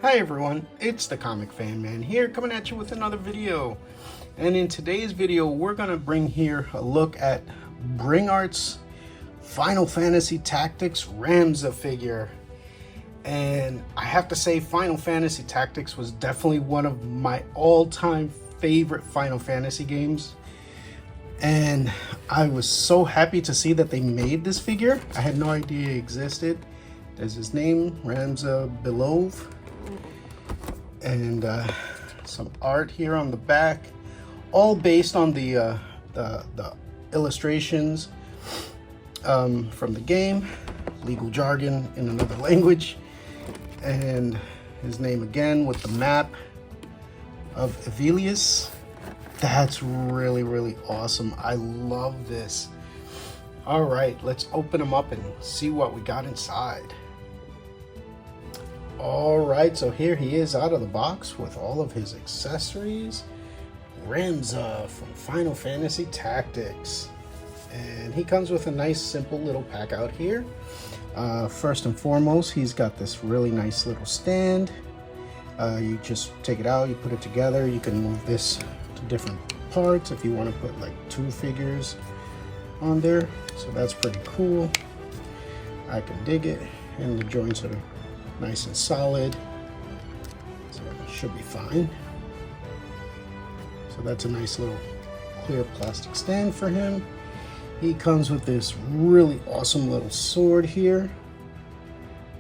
Hi everyone, it's the ComicFanMan here coming at you with another video. And in today's video, we're going to bring here a look at Bring Arts Final Fantasy Tactics Ramza figure. And I have to say, Final Fantasy Tactics was definitely one of my all-time favorite Final Fantasy games. And I was so happy to see that they made this figure. I had no idea it existed. There's his name, Ramza Beoulve. And some art here on the back, all based on the illustrations from the game, legal jargon in another language, and his name again with the map of Evelius. That's really awesome. I love this. All right, let's open them up and see what we got inside. All right, so here he is out of the box with all of his accessories. Ramza from Final Fantasy Tactics. And he comes with a nice simple little pack out here. First and foremost, he's got this really nice little stand. You just take it out, you put it together. You can move this to different parts if you want to put like 2 figures on there. So that's pretty cool. I can dig it, and the joints are nice and solid, so it should be fine. So that's a nice little clear plastic stand for him. He comes with this really awesome little sword here,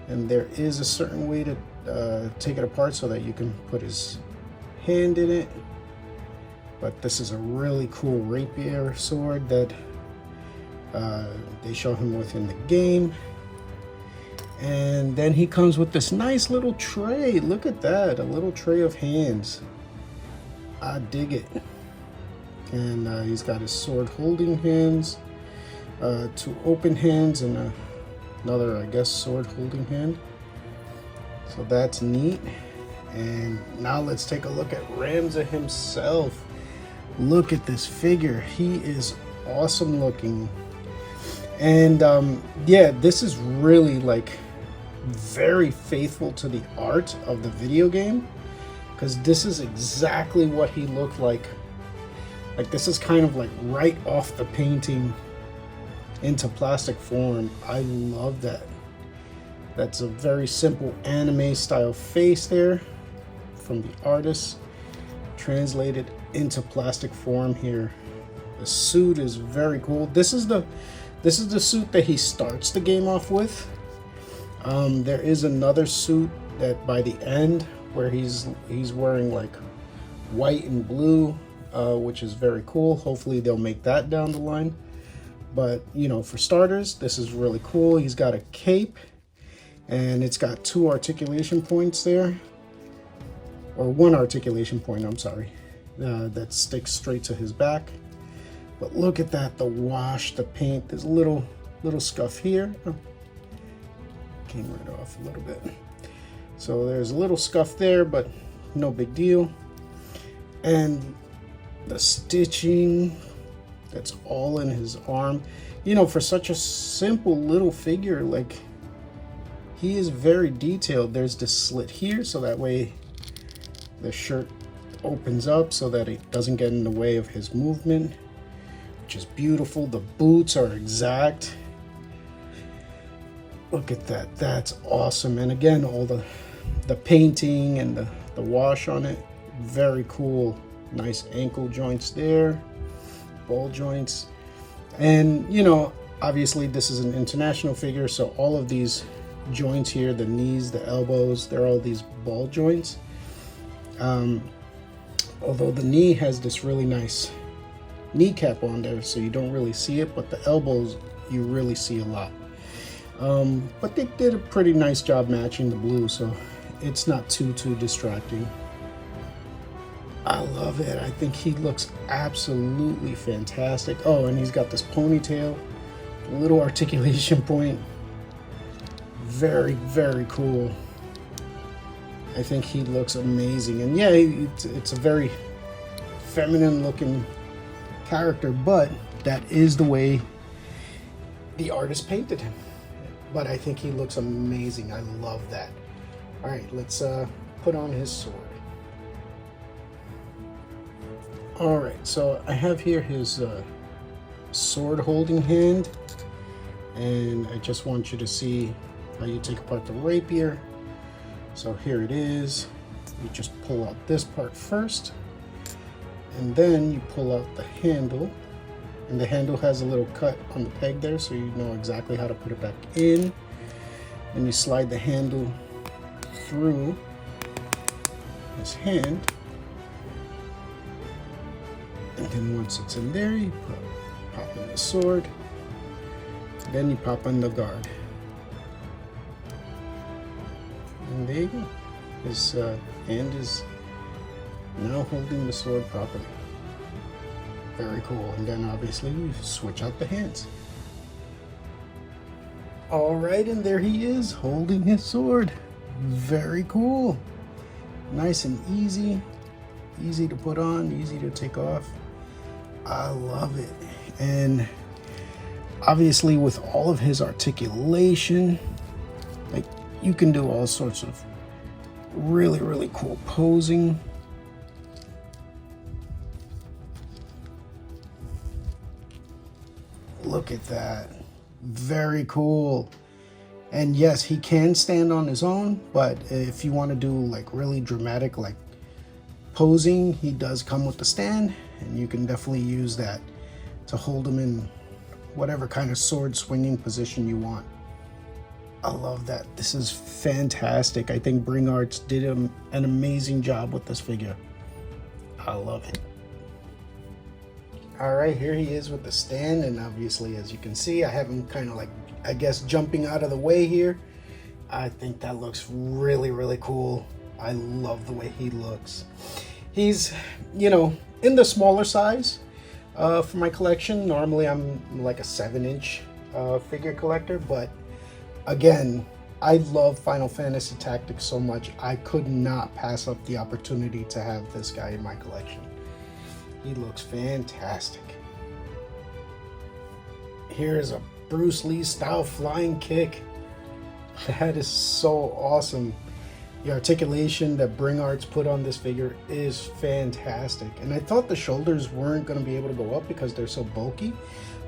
and there is a certain way to take it apart so that you can put his hand in it. But this is a really cool rapier sword that they show him with in the game. And then he comes with this nice little tray. Look at that, a little tray of hands. I dig it. And he's got his sword holding hands, 2 open hands, and another, I guess, sword holding hand. So that's neat. And now let's take a look at Ramza himself. Look at this figure. He is awesome looking. And yeah, this is really like very faithful to the art of the video game, because this is exactly what he looked like. Like, this is kind of like right off the painting into plastic form. I love that. That's a very simple anime style face there from the artist, translated into plastic form here. The suit is very cool. This is the suit that he starts the game off with. There is another suit that by the end where he's wearing like white and blue, which is very cool. Hopefully they'll make that down the line. But you know, for starters, this is really cool. He's got a cape, and it's got 2 articulation points there, or 1 articulation point, I'm sorry, that sticks straight to his back. But look at that, the wash, the paint. There's a little scuff here. Oh, came right off a little bit. So there's a little scuff there, but no big deal. And the stitching, that's all in his arm. You know, for such a simple little figure, like, he is very detailed. There's this slit here, so that way the shirt opens up so that it doesn't get in the way of his movement, which is beautiful. The boots are exact. Look at that, that's awesome. And again, all the painting and the wash on it, very cool. Nice ankle joints there, ball joints. And you know, obviously this is an international figure, so all of these joints here, the knees, the elbows, they're all these ball joints. Although the knee has this really nice kneecap on there, so you don't really see it, but the elbows you really see a lot. But they did a pretty nice job matching the blue, so it's not too distracting. I love it. I think he looks absolutely fantastic. Oh, and he's got this ponytail, a little articulation point. Very cool. I think he looks amazing. And yeah, it's a very feminine looking character, but that is the way the artist painted him. But I think he looks amazing. I love that. All right, let's put on his sword. Alright, so I have here his sword holding hand, and I just want you to see how you take apart the rapier. So here it is. You just pull out this part first, and then you pull out the handle, and the handle has a little cut on the peg there, so you know exactly how to put it back in. And you slide the handle through his hand, and then once it's in there, you pop in the sword, then you pop on the guard, and there you go. His hand is now holding the sword properly. Very cool. And then obviously you switch out the hands. Alright, and there he is holding his sword. Very cool. Nice and easy. Easy to put on, easy to take off. I love it. And obviously with all of his articulation, like, you can do all sorts of really cool posing. Look at that. Very cool. And yes, he can stand on his own, but if you want to do like really dramatic like posing, he does come with the stand, and you can definitely use that to hold him in whatever kind of sword swinging position you want. I love that. This is fantastic. I think Bring Arts did an amazing job with this figure. I love it. All right, here he is with the stand, and obviously, as you can see, I have him kind of like, I guess, jumping out of the way here. I think that looks really cool. I love the way he looks. He's, you know, in the smaller size for my collection. Normally, I'm like a 7-inch figure collector, but again, I love Final Fantasy Tactics so much, I could not pass up the opportunity to have this guy in my collection. He looks fantastic. Here is a Bruce Lee style flying kick. That is so awesome. The articulation that Bring Arts put on this figure is fantastic. And I thought the shoulders weren't going to be able to go up because they're so bulky.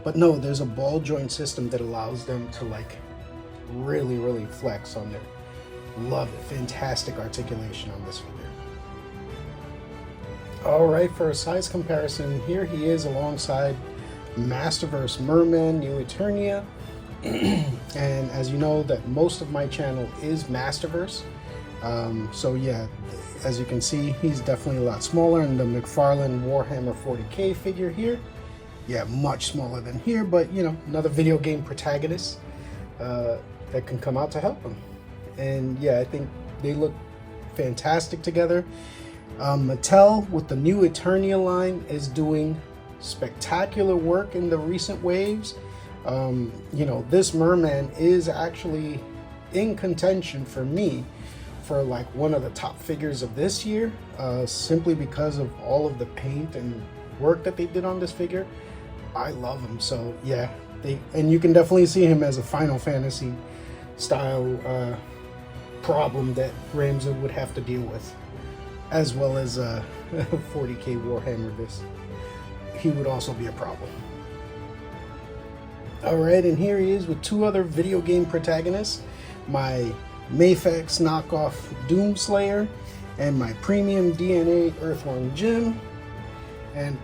But no, there's a ball joint system that allows them to like really flex on there. Love it. Fantastic articulation on this figure. Alright, for a size comparison, here he is alongside Masterverse Merman New Eternia. And as you know, that most of my channel is Masterverse. So yeah, as you can see, he's definitely a lot smaller. And the McFarlane Warhammer 40k figure here, yeah, much smaller than here, but you know, another video game protagonist that can come out to help him. And yeah, I think they look fantastic together. Mattel with the New Eternia line is doing spectacular work in the recent waves. You know, this merman is actually in contention for me for like one of the top figures of this year, simply because of all of the paint and work that they did on this figure. I love him. So yeah, and you can definitely see him as a Final Fantasy style problem that Ramza would have to deal with, as well as 40k Warhammer. He would also be a problem. Alright, and here he is with two other video game protagonists, my Mafex knockoff Doomslayer and my premium DNA Earthworm Jim. And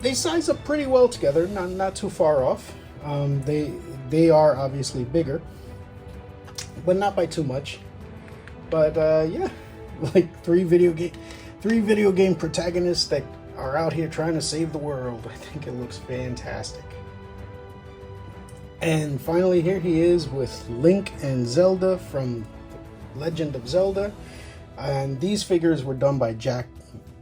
they size up pretty well together, not too far off. They are obviously bigger, but not by too much. But yeah, like three video game protagonists that are out here trying to save the world. I think it looks fantastic. And finally, here he is with Link and Zelda from Legend of Zelda. And these figures were done by Jack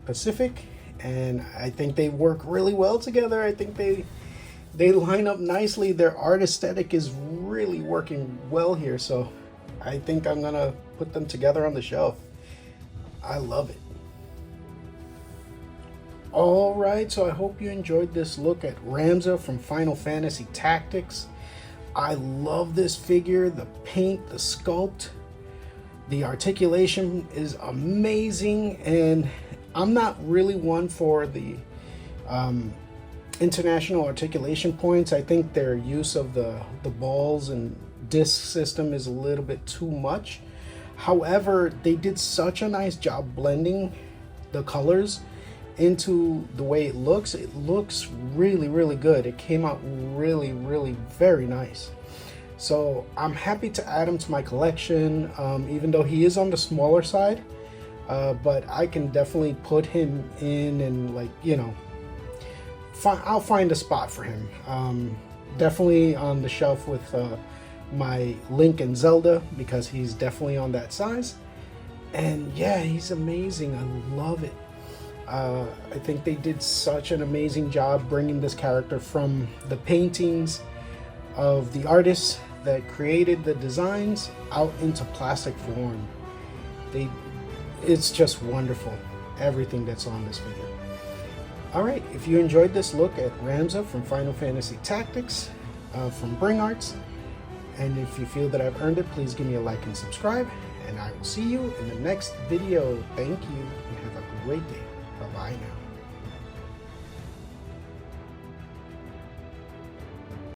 Pacific, and I think they work really well together. I think they line up nicely. Their art aesthetic is really working well here, so I think I'm gonna put them together on the shelf. I love it. Alright, so I hope you enjoyed this look at Ramza from Final Fantasy Tactics. I love this figure, the paint, the sculpt. The articulation is amazing, and I'm not really one for the international articulation points. I think their use of the balls and disc system is a little bit too much. However, they did such a nice job blending the colors into the way it looks. It looks really, really good. It came out really, really very nice. So I'm happy to add him to my collection, even though he is on the smaller side, but I can definitely put him in and, like, you know, I'll find a spot for him. Definitely on the shelf with my Link and Zelda, because he's definitely on that size. And yeah, he's amazing. I love it. I think they did such an amazing job bringing this character from the paintings of the artists that created the designs out into plastic form. It's just wonderful, everything that's on this figure. Alright, if you enjoyed this look at Ramza from Final Fantasy Tactics from Bring Arts, and if you feel that I've earned it, please give me a like and subscribe, and I will see you in the next video. Thank you, and have a great day. Bye-bye now.